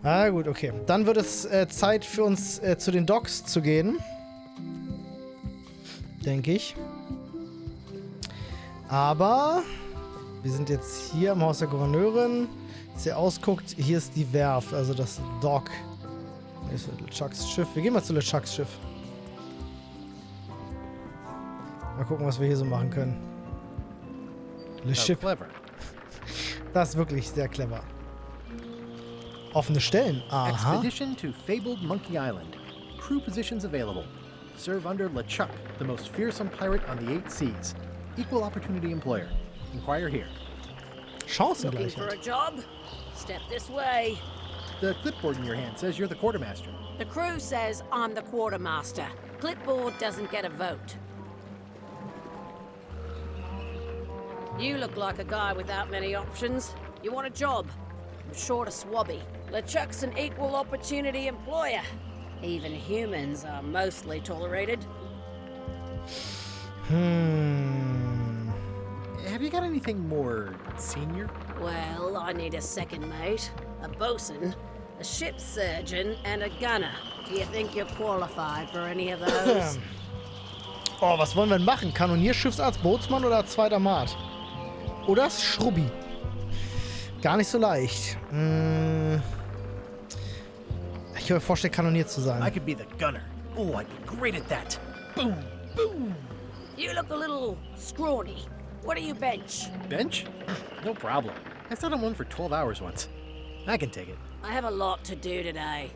Ah, gut, okay. Dann wird es Zeit für uns zu den Docks zu gehen. Denke ich. Aber wir sind jetzt hier im Haus der Gouverneurin. Als ihr ausguckt, hier ist die Werft, also das Dock. Hier ist LeChucks Schiff. Wir gehen mal zu LeChucks Schiff. Mal gucken, was wir hier so machen können. LeChip. Das ist wirklich sehr clever. Offene Stellen. Aha. Expedition to fabled Monkey Island. Crew positions available. Serve under LeChuck, the most fearsome pirate on the 8 seas. Equal opportunity employer. Inquire here. Chancengleichheit. Looking for a job? Step this way. The clipboard in your hand says you're the quartermaster. The crew says I'm the quartermaster. Clipboard doesn't get a vote. You look like a guy without many options. You want a job? I'm short of swabby. LeChuck's an equal opportunity employer. Even humans are mostly tolerated. Have you got anything more senior? Well, I need a second mate, a bosun, a ship surgeon, and a gunner. Do you think you're qualified for any of those? Oh, was wollen wir denn machen? Kanonier, Schiffsarzt, Bootsmann oder zweiter Mat? Oder Schrubbi? Gar nicht so leicht. Ich kann mir vorstellen, Kanonier zu sein. I could be the gunner. Oh, I'd be great at that. Boom, boom. You look a little scrawny. What do you bench? Bench? No problem. I sat on one for 12 hours once. I can take it. I have a lot to do today.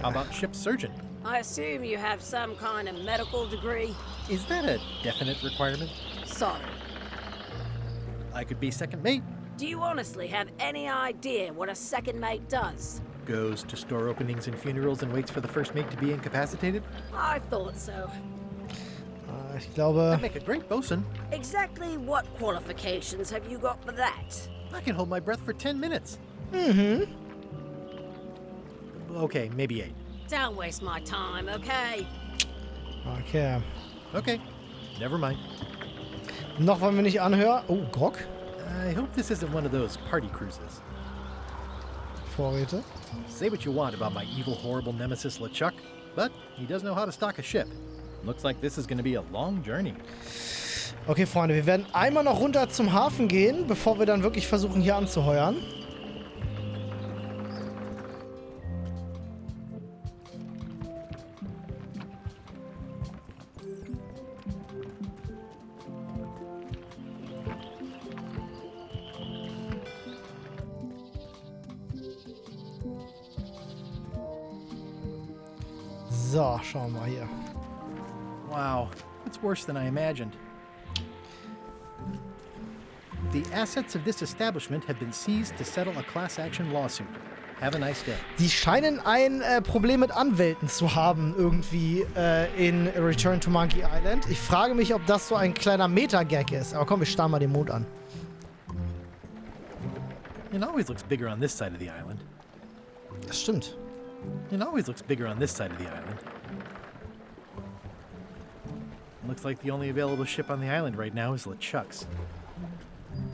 How about ship surgeon? I assume you have some kind of medical degree? Is that a definite requirement? Sorry. I could be second mate. Do you honestly have any idea what a second mate does? Goes to store openings and funerals and waits for the first mate to be incapacitated. I thought so. Ich glaube... I'd make a great bosun. Exactly what qualifications have you got for that? I can hold my breath for 10 minutes. Okay, maybe 8. Don't waste my time, okay? Okay. Okay, never mind. Noch wollen wir nicht anhören. Oh, Grog. I hope this isn't one of those party cruises. Vorräte. Say what you want about my evil, horrible nemesis LeChuck, but he does know how to stock a ship. Looks like this is going to be a long journey. Okay, Freunde, wir werden einmal noch runter zum Hafen gehen, bevor wir dann wirklich versuchen, hier anzuheuern. So, schauen wir mal hier. Wow, it's worse than I imagined. The assets of this establishment have been seized to settle a class action lawsuit. Have a nice day. Die scheinen ein Problem mit Anwälten zu haben, irgendwie in Return to Monkey Island. Ich frage mich, ob das so ein kleiner Meta-Gag ist. Aber komm, wir starren mal den Mond an. It always looks bigger on this side of the island. Das stimmt. It always looks bigger on this side of the island. Looks like the only available ship on the island right now is LeChuck's.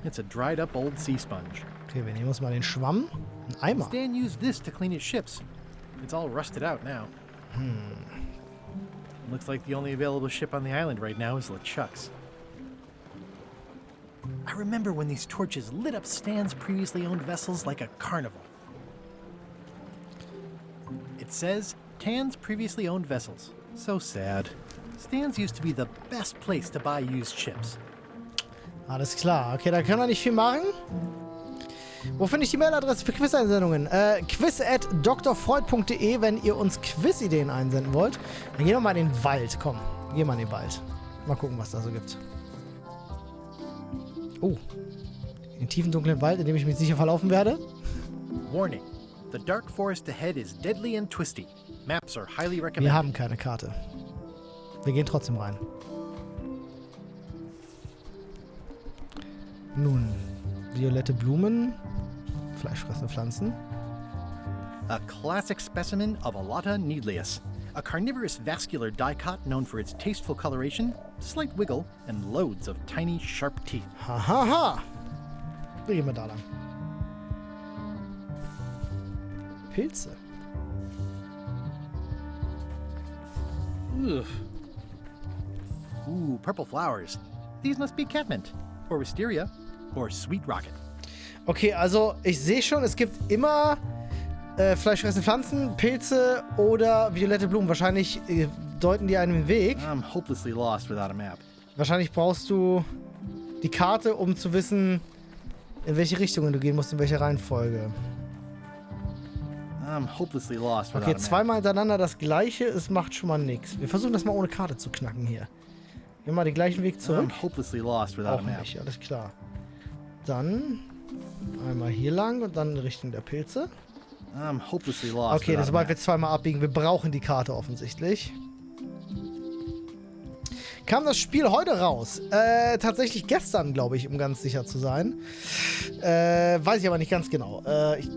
It's a dried up old sea sponge. Okay, wir nehmen uns mal den Schwamm. Ein Eimer. Stan used this to clean his ships. It's all rusted out now. Looks like the only available ship on the island right now is LeChuck's. I remember when these torches lit up Stan's previously owned vessels like a carnival. It says Tan's previously owned vessels. So sad. Stan's used to be the best place to buy used ships. Alles klar. Okay, da können wir nicht viel machen. Wo finde ich die Mailadresse für Quiz-Einsendungen? quiz@drfroid.de, wenn ihr uns Quiz-Ideen einsenden wollt. Dann gehen wir mal in den Wald. Komm, gehen wir in den Wald. Mal gucken, was da so gibt. Oh. Den tiefen, dunklen Wald, in dem ich mich sicher verlaufen werde. Warning. The dark forest ahead is deadly and twisty. Maps are highly recommended. Wir haben keine Karte. Wir gehen trotzdem rein. Nun, violette Blumen, fleischfressende Pflanzen. A classic specimen of Alata needlius, a carnivorous vascular dicot known for its tasteful coloration, slight wiggle, and loads of tiny, sharp teeth. Hahaha. Wir gehen mal da lang. Pilze. Ugh. Ooh, purple flowers. These must be catmint, or wisteria, or sweet rocket. Okay, also ich sehe schon, es gibt immer fleischfressende Pflanzen, Pilze oder violette Blumen. Wahrscheinlich deuten die einen Weg. I'm hopelessly lost without a map. Wahrscheinlich brauchst du die Karte, um zu wissen, in welche Richtungen du gehen musst, in welche Reihenfolge. I'm hopelessly lost without Okay, a map. zweimal hintereinander das gleiche, es macht schon mal nichts. Wir versuchen das mal ohne Karte zu knacken hier. Gehen wir mal den gleichen Weg zurück. I'm hopelessly lost without Auch a map. nicht, alles klar. Dann einmal hier lang und dann in Richtung der Pilze. I'm hopelessly lost Okay, without a sobald wir map. zweimal abbiegen, wir brauchen die Karte offensichtlich. Kam das Spiel heute raus? Tatsächlich gestern, glaube ich, um ganz sicher zu sein. Weiß ich aber nicht ganz genau. Ich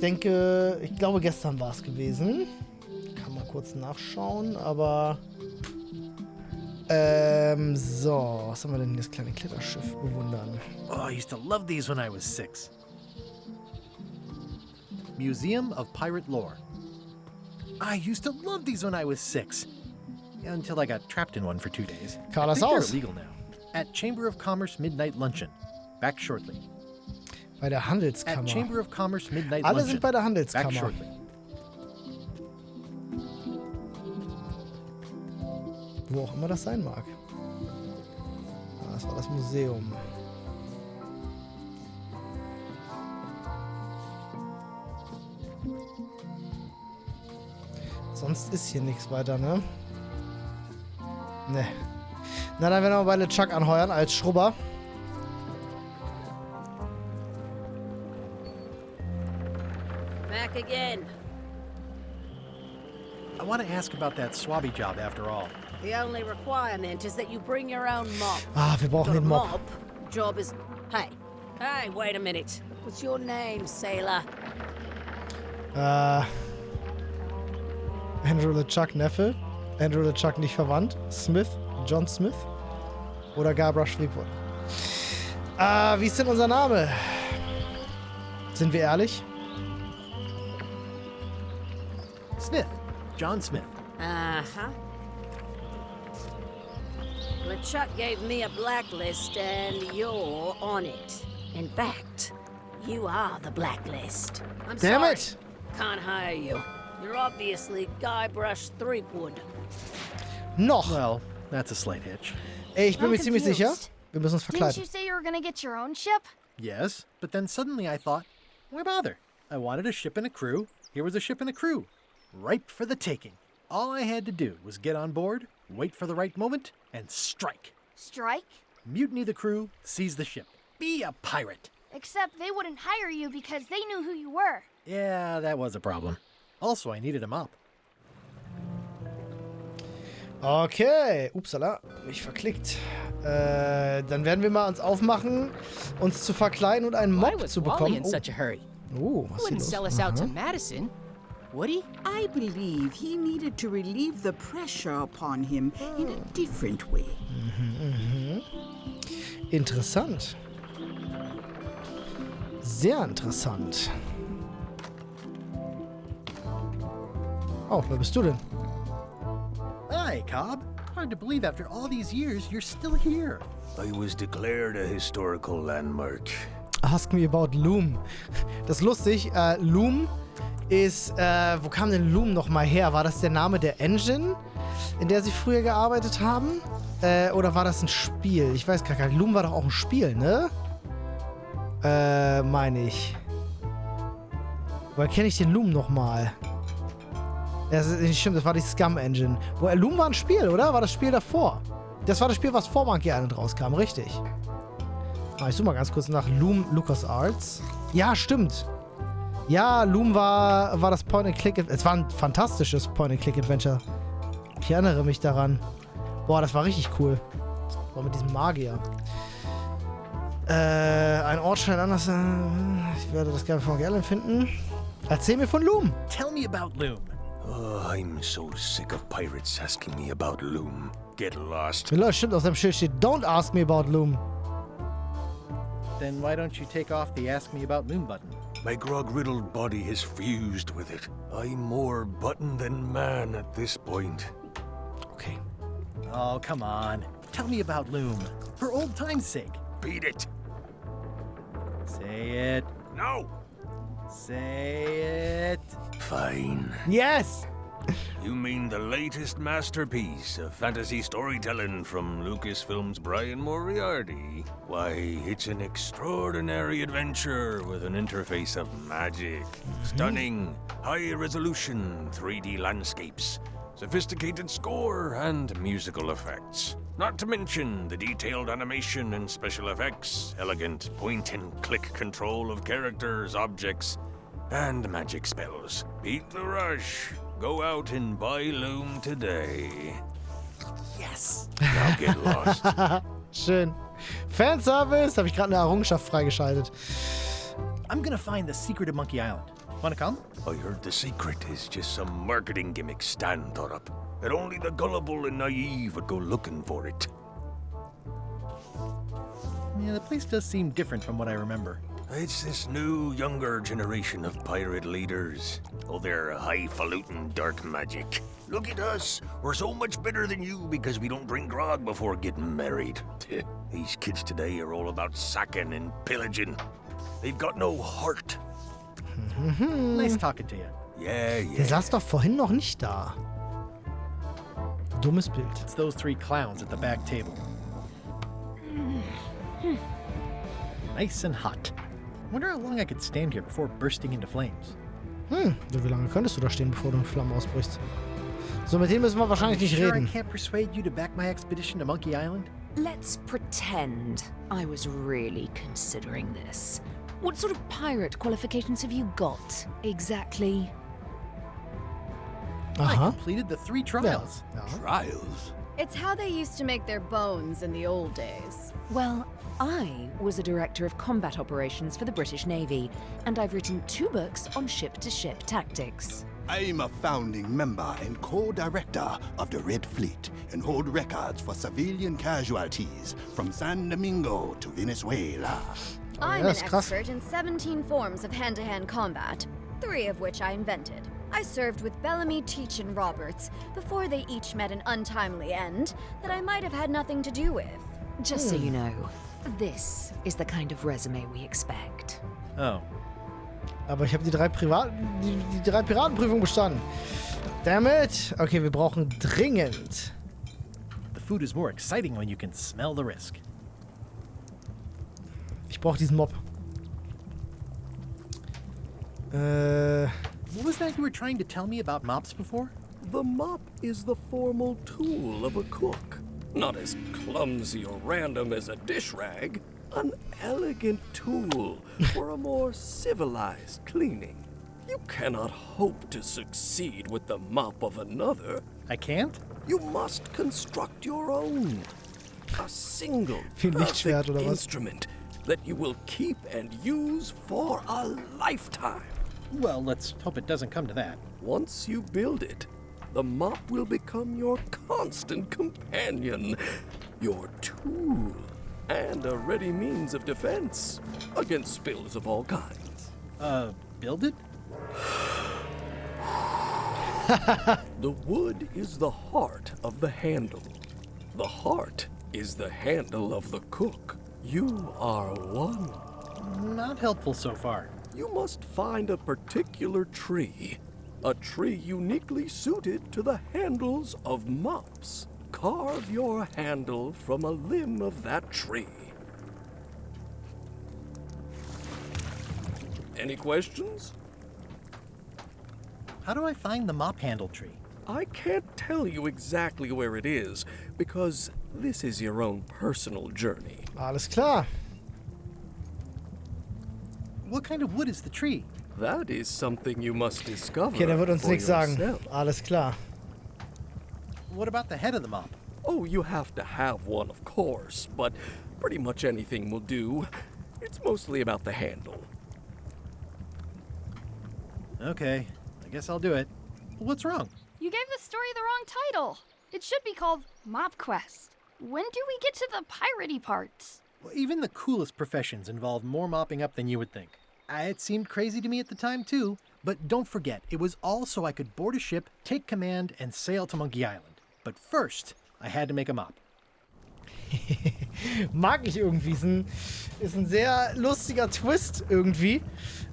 glaube gestern war es gewesen. Kann mal kurz nachschauen, aber... so, was haben wir denn hier? Das kleine Kletterschiff bewundern. Oh, I used to love these when I was 6. Museum of Pirate Lore. I used to love these when I was 6. Until I got trapped in one for 2 days. Carlos I think they're aus. illegal now. At Chamber of Commerce Midnight Luncheon. Back shortly. Bei der At Handelskammer. Chamber of Commerce Midnight Alle Luncheon. sind bei der Back Handelskammer. shortly. Wo auch immer das sein mag. Ah, das war das Museum. Sonst ist hier nichts weiter, ne? Ne. Na, dann werden wir bei LeChuck anheuern als Schrubber. Back again. I want to ask about that swabby job after all. The only requirement is that you bring your own mop. Ah, wir brauchen Got a den Mob. mop. Job is... Hey, wait a minute. What's your name, sailor? Andrew LeChuck Neffe. Andrew LeChuck nicht verwandt. Smith. John Smith. Oder Guybrush Threepwood. Wie ist denn unser Name? Sind wir ehrlich? Smith. John Smith. Uh-huh. LeChuck gave me a blacklist and you're on it. In fact, you are the blacklist. I'm Damn sorry. it! Can't hire you. You're obviously Guybrush Threepwood. Noch. Well, that's a slight hitch. Ey, ich bin I'm mir ziemlich sicher. confused. Wir müssen uns Didn't verkleiden. you say you were gonna get your own ship? Yes, but then suddenly I thought, why bother? I wanted a ship and a crew. Here was a ship and a crew. Ripe for the taking. All I had to do was get on board, wait for the right moment, and strike. Strike? Mutiny the crew, seize the ship. Be a pirate. Except they wouldn't hire you because they knew who you were. Yeah, that was a problem. Also, I needed a mop. Okay. Upsala. Mich verklickt. Dann werden wir mal uns aufmachen, uns zu verkleiden und einen Why Mob was zu Wally bekommen. in such a hurry? Oh, was ist hier Wouldn't los? sell us out to Aha. Madison, would he? I believe he needed to relieve the pressure upon him in a different way. Interessant. Sehr interessant. Oh, wer bist du denn? Hi, Cobb. Hard to believe after all these years you're still here. I was declared a historical landmark. Ask me about Loom. Das ist lustig. Loom ist, wo kam denn Loom nochmal her? War das der Name der Engine, in der sie früher gearbeitet haben? Oder war das ein Spiel? Ich weiß gar nicht. Loom war doch auch ein Spiel, ne? Meine ich. Woher kenne ich den Loom nochmal? Ja, das ist nicht stimmt, das war die Scum-Engine. Loom war ein Spiel, oder? War das Spiel davor? Das war das Spiel, was vor Monkey Island rauskam, richtig. Ich suche mal ganz kurz nach Loom LucasArts. Ja, stimmt. Ja, Loom war das Point-and-Click... Es war ein fantastisches Point-and-Click-Adventure. Ich erinnere mich daran. Boah, das war richtig cool. Boah, mit diesem Magier. Ein Ort scheint anders... ich werde das gerne von Monkey Island finden. Erzähl mir von Loom. Tell me about Loom. Oh, I'm so sick of pirates asking me about Loom. Get lost. Leute, stimmt, auf seinem Schild steht, don't ask me about Loom. Then why don't you take off the Ask Me About Loom button? My grog-riddled body has fused with it. I'm more button than man at this point. Okay. Oh, come on. Tell me about Loom. For old time's sake. Beat it. Say it. No. Say it. Fine. Yes! You mean the latest masterpiece of fantasy storytelling from Lucasfilm's Brian Moriarty? Why, it's an extraordinary adventure with an interface of magic. Stunning, high-resolution 3D landscapes, sophisticated score, and musical effects. Not to mention the detailed animation and special effects, elegant point-and-click control of characters, objects, and magic spells. Beat the rush. Go out and buy Loom today. Yes. Now get lost. Schön. Fanservice. Habe ich gerade eine Errungenschaft freigeschaltet. I'm gonna find the secret of Monkey Island. Wanna come? I heard the secret is just some marketing gimmick Stan thought up. That only the gullible and naive would go looking for it. Yeah, the place does seem different from what I remember. It's this new, younger generation of pirate leaders. Oh, they're highfalutin dark magic. Look at us. We're so much better than you because we don't drink grog before getting married. These kids today are all about sacking and pillaging. They've got no heart. Nice talking to you. Yeah, Der yeah. saß doch vorhin noch nicht da. Dummes Bild. It's those three clowns at the back table. Nice and hot. Wonder how long I could stand here before bursting into flames. Wie lange könntest du da stehen, bevor du in Flammen ausbrichst? So, mit dem müssen wir wahrscheinlich nicht Sure I reden. can't persuade you to back my expedition to Monkey Island? Let's pretend I was really considering this. What sort of pirate qualifications have you got, exactly? I Aha. completed the 3 trials. Ja. Trials? It's how they used to make their bones in the old days. Well, I was a director of combat operations for the British Navy, and I've written 2 books on ship-to-ship tactics. I'm a founding member and co-director of the Red Fleet and hold records for civilian casualties from San Domingo to Venezuela. I'm ja, an ist krass. expert in 17 forms of hand-to-hand combat, 3 of which I invented. I served with Bellamy, Teach, and Roberts before they each met an untimely end that I might have had nothing to do with. Just so you know, this is the kind of resume we expect. Oh. Aber ich habe die 3 Piratenprüfungen bestanden. Damn it. Okay, wir brauchen dringend. The food is more exciting when you can smell the risk. Ich brauche diesen Mob. What was that you were trying to tell me about mops before? The mop is the formal tool of a cook. Not as clumsy or random as a dish rag. An elegant tool for a more civilized cleaning. You cannot hope to succeed with the mop of another. I can't? You must construct your own. A single Wie ein Lichtschwert perfect oder was? instrument that you will keep and use for a lifetime. Well, let's hope it doesn't come to that. Once you build it, the mop will become your constant companion, your tool, and a ready means of defense against spills of all kinds. Build it? The wood is the heart of the handle. The heart is the handle of the cook. You are one. Not helpful so far. You must find a particular tree. A tree uniquely suited to the handles of mops. Carve your handle from a limb of that tree. Any questions? How do I find the mop handle tree? I can't tell you exactly where it is, because this is your own personal journey. Alles klar. What kind of wood is the tree? That is something you must discover Okay, der wird uns for nichts sagen. yourself. Alles klar. What about the head of the mop? Oh, you have to have one, of course, but pretty much anything will do. It's mostly about the handle. Okay, I guess I'll do it. What's wrong? You gave the story the wrong title. It should be called Mop Quest. When do we get to the piratey parts? Well, even the coolest professions involve more mopping up than you would think. It seemed crazy to me at the time, too. But don't forget, it was all so I could board a ship, take command, and sail to Monkey Island. But first, I had to make a mop. Mag ich irgendwie. Ist ein sehr lustiger Twist irgendwie.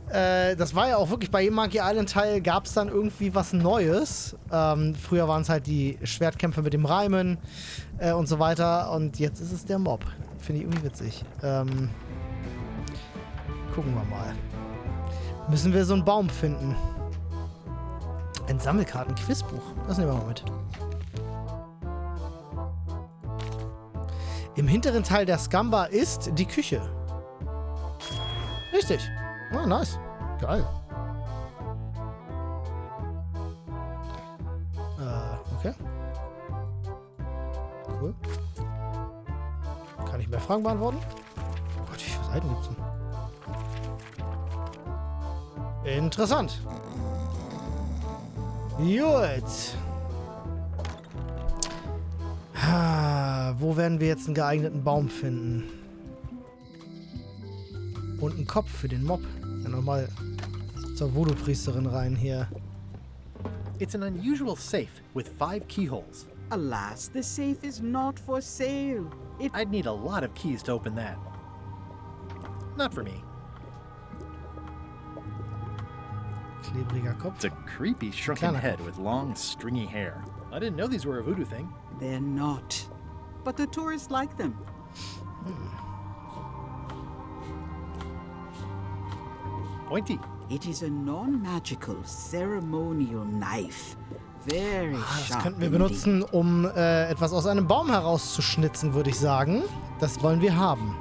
Das war ja auch wirklich bei jedem Monkey Island Teil gab es dann irgendwie was Neues. Früher waren es halt die Schwertkämpfe mit dem Reimen und so weiter. Und jetzt ist es der Mob. Finde ich irgendwie witzig. Gucken wir mal. Müssen wir so einen Baum finden. Ein Sammelkarten-Quizbuch. Das nehmen wir mal mit. Im hinteren Teil der Scamba ist die Küche. Richtig. Ah, nice. Geil. Okay. Cool. Kann ich mehr Fragen beantworten? Oh Gott, wie viele Seiten gibt's denn? Interessant. Gut. Wo werden wir jetzt einen geeigneten Baum finden? Und einen Kopf für den Mob. Ja, nochmal zur Voodoo-Priesterin rein hier. It's an unusual safe with 5 keyholes. Alas, the safe is not for sale. I'd need a lot of keys to open that. Not for me. Klebriger Kopf. It's a creepy shrunken Kleiner head Kopf. with long, stringy hair. I didn't know these were a voodoo thing. They're not. But the tourists like them. Pointy. It is a non-magical ceremonial knife. Very Das sharp. könnten wir indeed. benutzen, um etwas aus einem Baum herauszuschnitzen, würde ich sagen. Das wollen wir haben.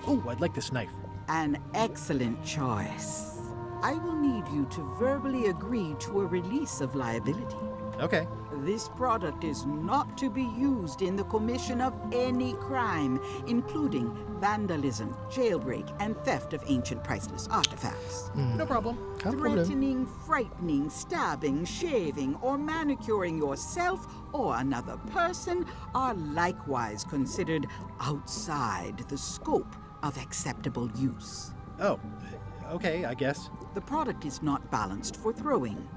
Oh, I'd like this knife. An excellent choice. I will need you to verbally agree to a release of liability. Okay. This product is not to be used in the commission of any crime, including vandalism, jailbreak, and theft of ancient priceless artifacts. No problem. Kein Problem. Threatening, frightening, stabbing, shaving, or manicuring yourself or another person are likewise considered outside the scope of acceptable use. Oh, okay, I guess. The product is not balanced for throwing.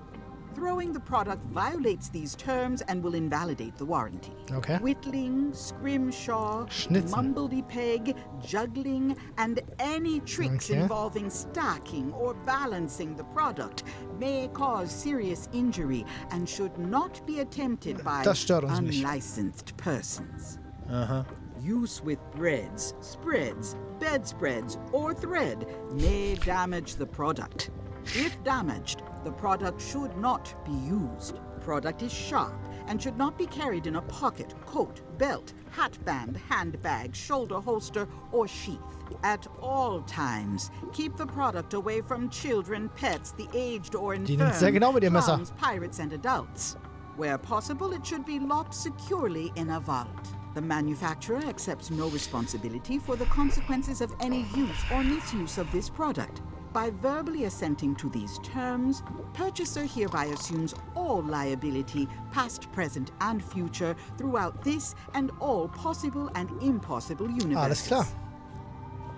Throwing the product violates these terms and will invalidate the warranty. Okay. Whittling, scrimshaw, Schnitzen. mumbledy-peg, juggling, and any tricks Okay. involving stacking or balancing the product may cause serious injury and should not be attempted by Das stört uns nicht. unlicensed persons. Uh-huh. Use with breads, spreads, bedspreads, or thread may damage the product. If damaged, the product should not be used. Product is sharp and should not be carried in a pocket, coat, belt, hatband, handbag, shoulder holster, or sheath. At all times, keep the product away from children, pets, the aged or Die nimmt sehr infirm, genau mit ihrem Messer. clowns, pirates, and adults. Where possible, it should be locked securely in a vault. The manufacturer accepts no responsibility for the consequences of any use or misuse of this product. By verbally assenting to these terms, purchaser hereby assumes all liability, past, present, and future, throughout this and all possible and impossible universes. Alles klar.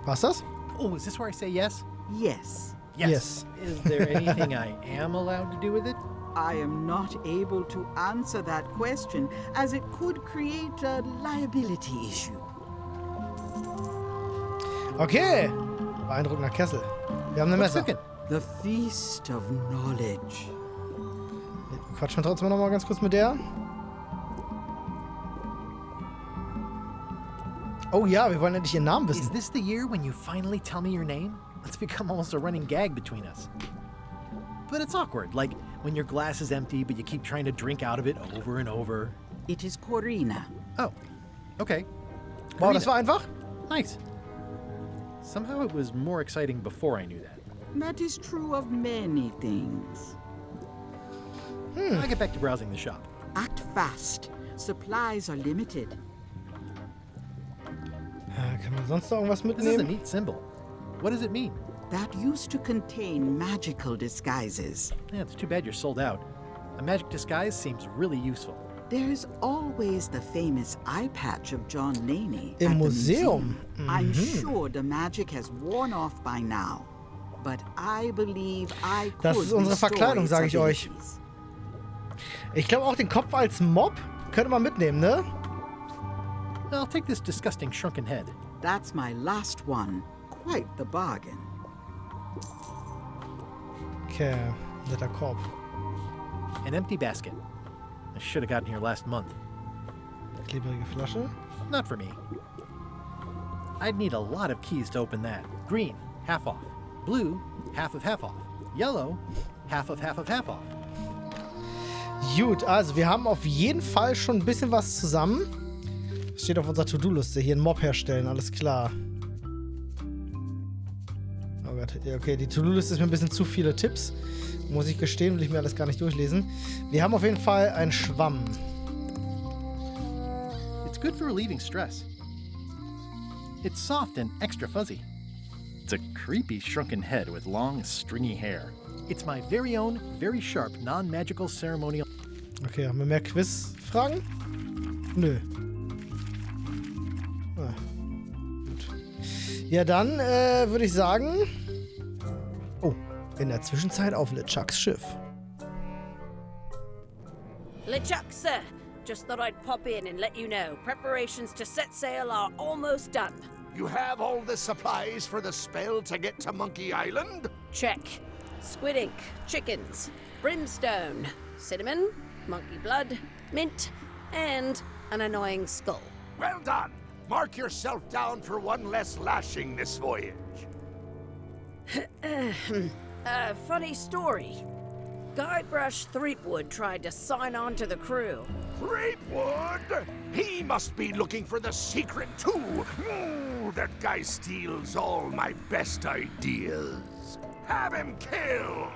War's das? Oh, is this where I say yes? Yes. Yes. Is there anything I am allowed to do with it? I am not able to answer that question, as it could create a liability issue. Okay. Beeindruckender Kessel. Wir haben ein What's Messer. cooking? The feast of knowledge. Quatschen wir trotzdem noch mal ganz kurz mit der. Oh ja, wir wollen endlich ihren Namen Is wissen. this the year when you finally tell me your name? It's become almost a running gag between us. But it's awkward, like when your glass is empty but you keep trying to drink out of it over and over. It is Corina. Oh, okay. Wow, das war einfach. Nice. Somehow it was more exciting before I knew that. That is true of many things. I'll get back to browsing the shop. Act fast. Supplies are limited. Kann man sonst noch irgendwas This is a mitnehmen? neat symbol. What does it mean? That used to contain magical disguises. Yeah, it's too bad you're sold out. A magic disguise seems really useful. There's always the famous eye patch of John Laney Im at the Museum. I'm sure the magic has worn off by now. but I believe I could Das ist unsere Verkleidung, sage ich euch. abilities. Ich glaube auch den Kopf als Mob könnte man mitnehmen, ne? I'll take this disgusting shrunken head. That's my last one. Quite the bargain. Okay, netter Korb. An empty basket. I should have gotten here last month. Klebrige Flasche. Not for me. I'd need a lot of keys to open that. Green, half off. Blue, half off. Yellow, half off. Gut, also wir haben auf jeden Fall schon ein bisschen was zusammen. Steht auf unserer To-Do-Liste. Hier einen Mob herstellen, alles klar. Oh Gott, ja, okay, die To-Do-Liste ist mir ein bisschen zu viele Tipps. Muss ich gestehen, will ich mir alles gar nicht durchlesen. Wir haben auf jeden Fall einen Schwamm. It's good for relieving stress. It's soft and extra fuzzy. It's a creepy shrunken head with long, stringy hair. It's my very own, very sharp, non-magical ceremonial... Okay, haben wir mehr Quizfragen? Nö. Ah, gut. Ja, dann würde ich sagen... Oh, in der Zwischenzeit auf LeChucks Schiff. LeChuck, sir. Just thought I'd pop in and let you know. Preparations to set sail are almost done. You have all the supplies for the spell to get to Monkey Island? Check. Squid ink, chickens, brimstone, cinnamon, monkey blood, mint, and an annoying skull. Well done. Mark yourself down for one less lashing this voyage. Funny story. Guybrush Threepwood tried to sign on to the crew. Threepwood? He must be looking for the secret, too. That guy steals all my best ideas. Have him killed.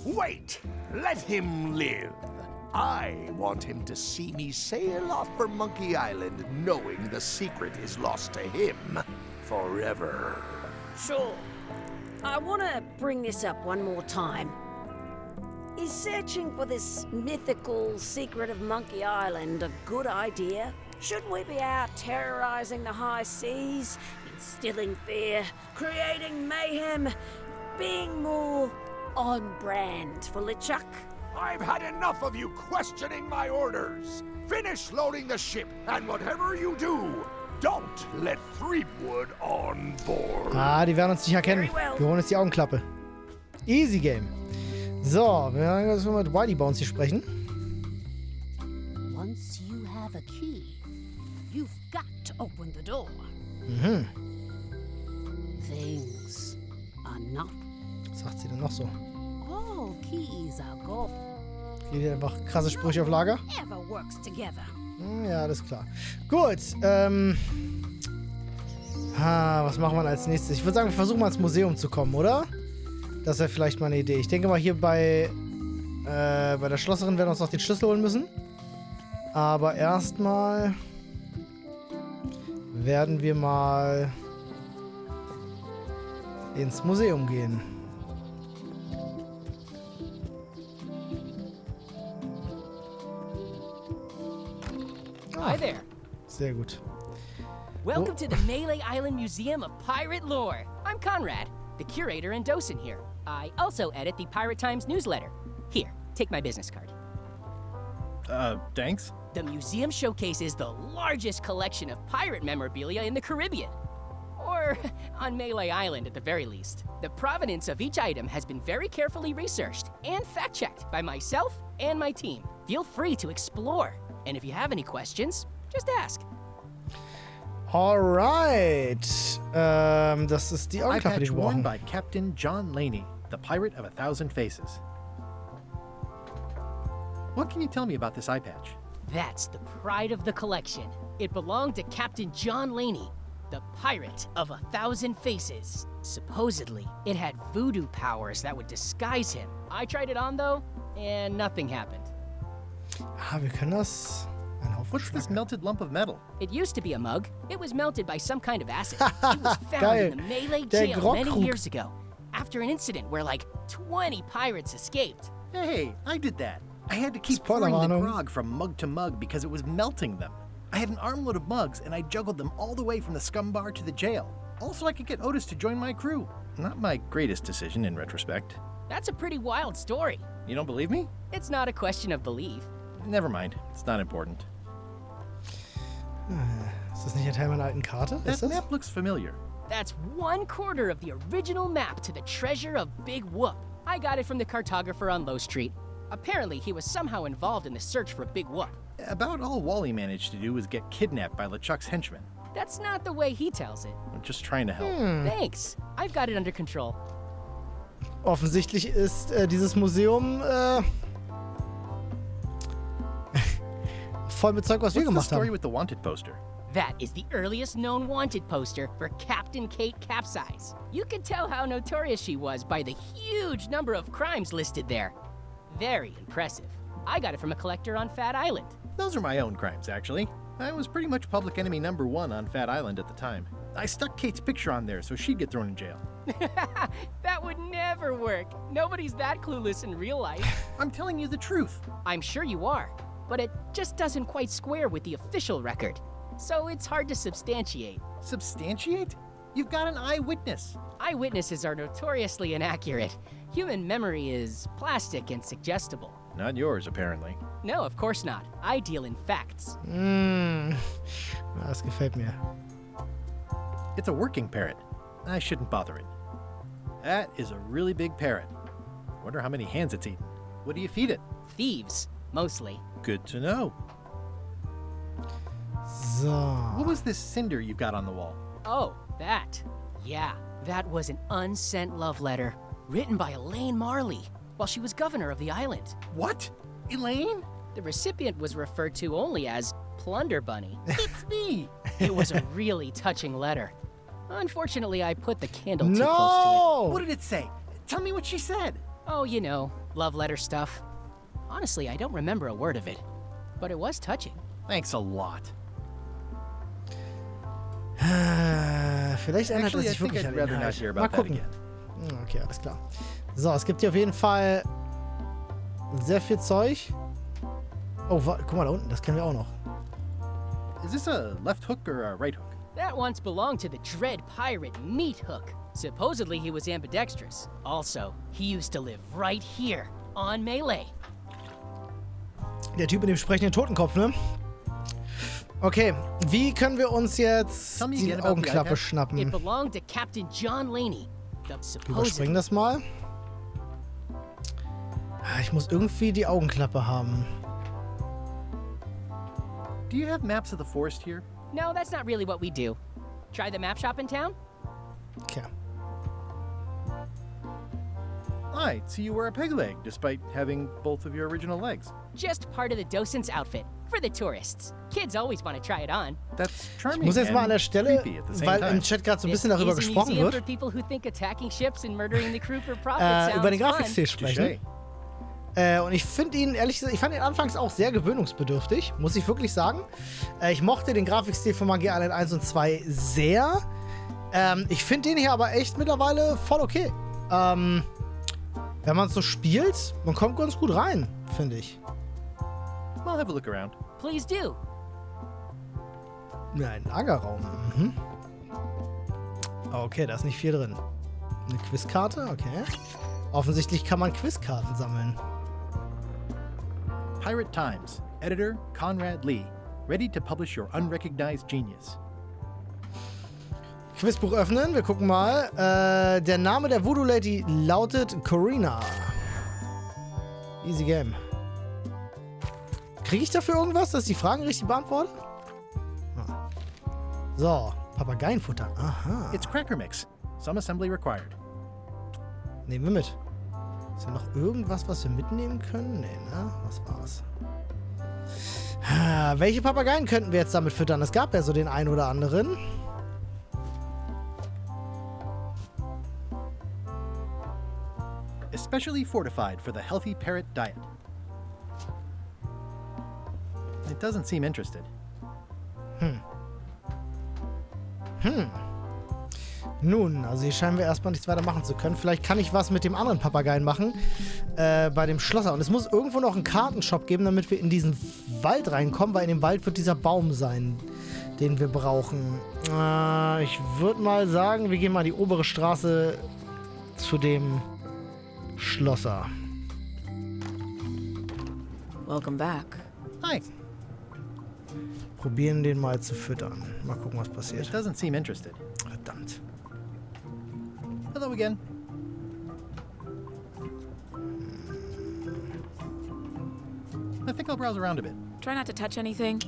Wait, let him live. I want him to see me sail off for Monkey Island knowing the secret is lost to him forever. Sure. I want to bring this up one more time. Is searching for this mythical secret of Monkey Island a good idea? Shouldn't we be out terrorizing the high seas, instilling fear, creating mayhem, being more on brand for LeChuck? I've had enough of you questioning my orders. Finish loading the ship, and whatever you do, don't let Threepwood on board. Ah, die werden uns nicht erkennen. Wir holen uns die Augenklappe. Easy Game. So, wir werden mit Whitey Bones hier sprechen. Once you have a key, you've got to open the door. Mhm. Things are not. Was sagt sie denn noch so? All keys are gold. Hier wieder einfach krasse Sprüche auf Lager. Ever works together. Ja, alles klar. Gut, was machen wir als nächstes? Ich würde sagen, wir versuchen mal ins Museum zu kommen, oder? Das wäre vielleicht mal eine Idee. Ich denke mal, hier bei der Schlosserin werden wir uns noch den Schlüssel holen müssen. Aber erstmal werden wir mal ins Museum gehen. Hi there. Sehr gut. Welcome to the Melee Island Museum of Pirate Lore. I'm Conrad, the curator and docent here. I also edit the Pirate Times newsletter. Here, take my business card. Thanks? The museum showcases the largest collection of pirate memorabilia in the Caribbean. Or on Melee Island at the very least. The provenance of each item has been very carefully researched and fact-checked by myself and my team. Feel free to explore. And if you have any questions, just ask. Alright. Das ist die Eye Augenklappe, die patch wir worn brauchen. by Captain John Laney, the pirate of 1,000 faces. What can you tell me about this eye patch? That's the pride of the collection. It belonged to Captain John Laney, the pirate of 1,000 faces. Supposedly, it had voodoo powers that would disguise him. I tried it on though, and nothing happened. Ah, wir können das... What's this melted lump of metal? It used to be a mug. It was melted by some kind of acid. It was found Geil. in the Melee Der jail many Grogkrug. years ago, after an incident where like 20 pirates escaped. Hey, I did that. I had to keep pouring the Spoilerwarnung. grog from mug to mug because it was melting them. I had an armload of mugs and I juggled them all the way from the scum bar to the jail. Also, I could get Otis to join my crew. Not my greatest decision in retrospect. That's a pretty wild story. You don't believe me? It's not a question of belief. Never mind. It's not important. Ist das nicht ein Teil meiner alten Karte? Ist That das? map looks familiar. That's 1/4 of the original map to the treasure of Big Whoop. I got it from the cartographer on Low Street. Apparently, he was somehow involved in the search for Big Whoop. About all Wally managed to do was get kidnapped by LeChuck's henchmen. That's not the way he tells it. I'm just trying to help. Thanks. I've got it under control. Offensichtlich ist dieses Museum voll mit Zeug, was wir What's the gemacht story haben. with the wanted poster? That is the earliest known wanted poster for Captain Kate Capsize. You can tell how notorious she was by the huge number of crimes listed there. Very impressive. I got it from a collector on Fat Island. Those are my own crimes, actually. I was pretty much public enemy #1 on Fat Island at the time. I stuck Kate's picture on there so she'd get thrown in jail. That would never work. Nobody's that clueless in real life. I'm telling you the truth. I'm sure you are, but it just doesn't quite square with the official record. So it's hard to substantiate. Substantiate? You've got an eyewitness. Eyewitnesses are notoriously inaccurate. Human memory is plastic and suggestible. Not yours, apparently. No, of course not. I deal in facts. Das gefällt mir. It's a working parrot. I shouldn't bother it. That is a really big parrot. Wonder how many hands it's eaten. What do you feed it? Thieves, mostly. Good to know. So. What was this cinder you've got on the wall? Oh, that. Yeah, that was an unsent love letter written by Elaine Marley while she was governor of the island. What? Elaine? The recipient was referred to only as Plunder Bunny. It's me! It was a really touching letter. Unfortunately, I put the candle too close to No! What did it say? Tell me what she said. it. Oh, you know, love letter stuff. Honestly, I don't remember a word of it, but it was touching. Thanks a lot. Vielleicht ändert Actually, I sich think wirklich I'd an rather Inhalt. not hear Mal about that gucken. again. Okay, alles klar. So, es gibt hier auf jeden Fall sehr viel Zeug. Oh, guck mal da unten, das kennen wir auch noch. Is this a left hook or a right hook? That once belonged to the dread pirate Meat Hook. Supposedly he was ambidextrous. Also, he used to live right here on Melee. Der Typ mit dem sprechenden Totenkopf, ne? Okay, wie können wir uns jetzt Tell me die again about the Augenklappe iPad. It schnappen? belonged to Captain John Laney. Überspringen das mal. Ich muss irgendwie die Augenklappe haben. Do you have maps of the forest here? No, that's not really what we do. Try the map shop in town? Okay. I see you wear a peg leg, despite having both of your original legs. Just part of the docent's outfit. For the tourists. Kids always want to try it on. That's Ich charming muss jetzt mal an der and Stelle, creepy at the same weil time. im Chat gerade so ein This bisschen darüber is a gesprochen museum for wird, people who think attacking ships and murdering the crew for profit über den sounds fun. Grafikstil sprechen. Und ich finde ihn, ehrlich gesagt, ich fand ihn anfangs auch sehr gewöhnungsbedürftig, muss ich wirklich sagen. Ich mochte den Grafikstil von Monkey Island 1 und 2 sehr. Ich finde den hier aber echt mittlerweile voll okay. Wenn man es so spielt, man kommt ganz gut rein, finde ich. I'll have a look around. Please do. Ja, ein Lagerraum. Mhm. Okay, da ist nicht viel drin. Eine Quizkarte, okay. Offensichtlich kann man Quizkarten sammeln. Pirate Times. Editor Conrad Lee. Ready to publish your unrecognized genius. Quizbuch öffnen, wir gucken mal. Der Name der Voodoo Lady lautet Corina. Easy Game. Kriege ich dafür irgendwas, dass ich die Fragen richtig beantworte? Ah. So, Papageienfutter. Aha. It's Cracker Mix. Some assembly required. Nehmen wir mit. Ist da noch irgendwas, was wir mitnehmen können? Nee, ne? Was war's? Welche Papageien könnten wir jetzt damit füttern? Es gab ja so den einen oder anderen. Especially fortified for the healthy parrot diet. It doesn't seem interested. Nun, also hier scheinen wir erstmal nichts weiter machen zu können. Vielleicht kann ich was mit dem anderen Papageien machen. Bei dem Schlosser. Und es muss irgendwo noch einen Kartenshop geben, damit wir in diesen Wald reinkommen, weil in dem Wald wird dieser Baum sein, den wir brauchen. Ich würde mal sagen, wir gehen mal die obere Straße zu dem Schlosser. Welcome back. Hi. Probieren den mal zu füttern. Mal gucken, was passiert. It doesn't seem interested. Verdammt. Hello again. I think I'll browse around a bit. Try not to touch anything.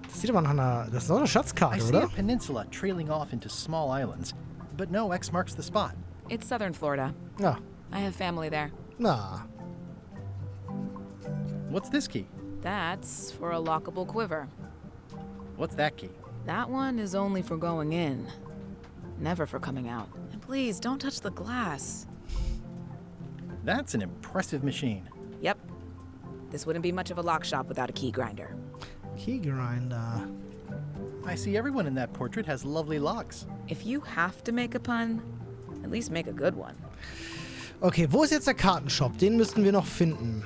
Das sieht aber nach einer... Das ist doch eine I Schatzkarte, see oder? a peninsula trailing off into small islands, but no X marks the spot. It's southern Florida. Ja. I have family there. Na. What's this key? That's for a lockable quiver. What's that key? That one is only for going in, never for coming out. And please, don't touch the glass. That's an impressive machine. Yep. This wouldn't be much of a lock shop without a key grinder. Key grinder. I see everyone in that portrait has lovely locks. If you have to make a pun, at least make a good one. Okay, wo ist jetzt der Kartenshop? Den müssten wir noch finden.